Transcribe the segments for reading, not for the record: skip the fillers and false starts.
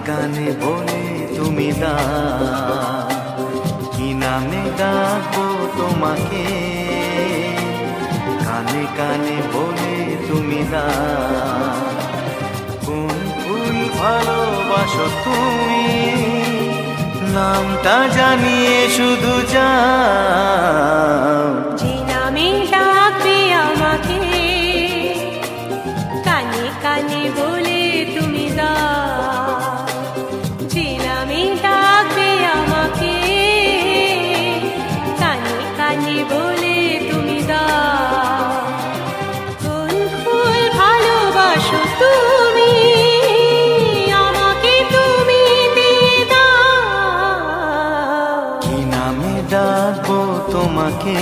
কানে বলে তুমি দাও, কি নামে ডাকবো তোমাকে, কানে কানে বলে তুমি দাও। কোন ফুল ভালোবাসো তুমি, নামটা জানিয়ে শুধু যাও। যে নামে ডাকবে আমাকে, কানে কানে বলে তুমি দাও। যে নামে ডাকবে আমাকে, কানে কানে বলে তুমি দাও। কোন ফুল ভালোবাসো তুমি, আমাকে তুমি দিয়ে দাও। কি নামে ডাকবো তোমাকে,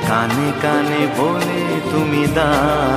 কানে কানে বলে তুমি দাও।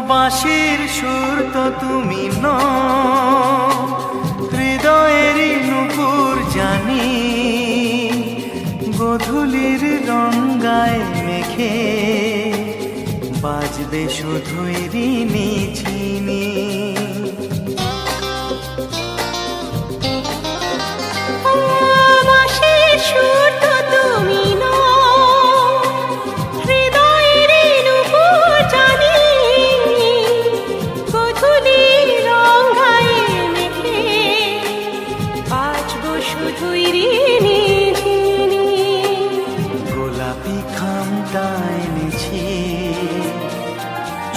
বাঁশির সুর তো তুমি নও, হৃদয়েরই নুপুর জানি। গোধূলির রঙায় মেখে বাজবে শুধুই ঋণী ঝিনি। বাঁশির সুর তো তুমি নও, হৃদয়েরই নুপুর জানি। গোধূলির রঙায় মেখে বাজবো শুধুই ঋণী ঝিনি। গোলাপি খামটা এনেছি,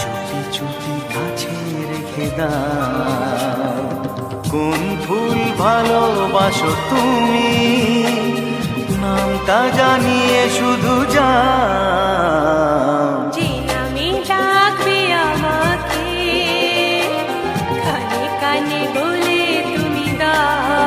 চুটি চুটি কাছে রেখে দাও। কোন ফুল ভালোবাসো তুমি, নামটা জানিয়ে শুধু যাও। যে নামে ডাকবে আমাকে, কানে কানে বলে তুমি দাও।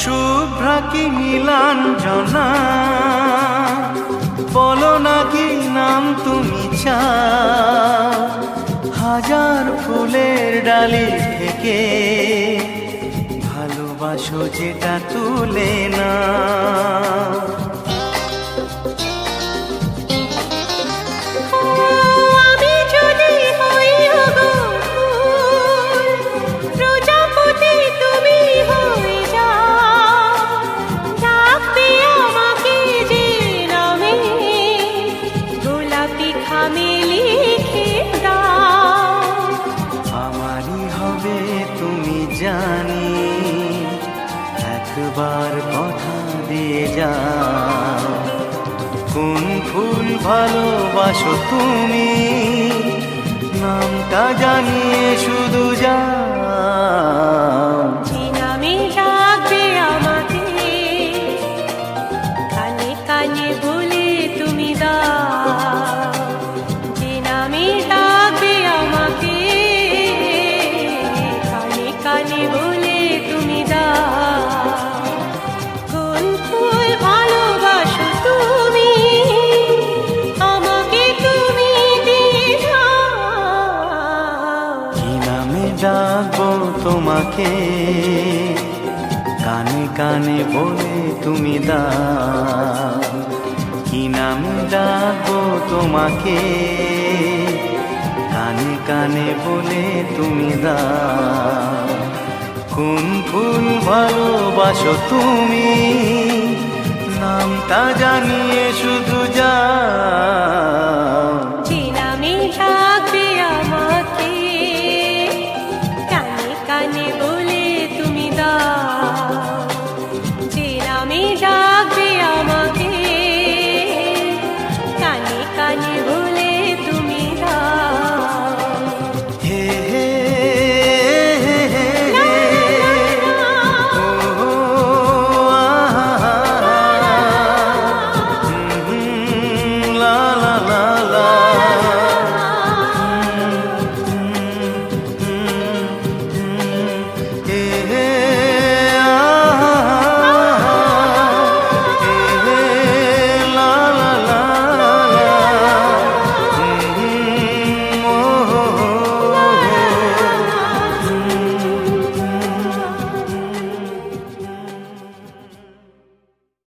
শুভ্রা কি নীলাঞ্জনা, বলো না কি নাম তুমি চাও। হাজার ফুলের ডালি থেকে ভালোবাসো যেটা তুলে না। আমি যদি হই ওগো ফুল, প্রজাপতি তুমি হয়ে যাও। ডাকবে আমাকে যে নামে, গোলাপি খামে লিখে দাও। আমারই হবে তুমি জানি, একবার কথা দিয়ে যাও। কোন ফুল ভালোবাসো তুমি, নামটা জানিয়ে শুধু যাও। যে নামে ডাকবে আমাকে, কানে কানে বলে তুমি দাও। যে নামে ডাকবে আমাকে, কানে কানে বলে তুমি দাও। কোন ফুল ভালোবাসো তুমি, আমাকে তুমি দিয়ে দাও। কি নামে ডাকবো তোমাকে, কানে কানে বলে তুমি দাও। কি না নামে ডাকবো তোমাকে, কানে কানে বলে তুমি দাও কোন ফুল ভালোবাসো তুমি, নামটা জানিয়ে শুধু যাও।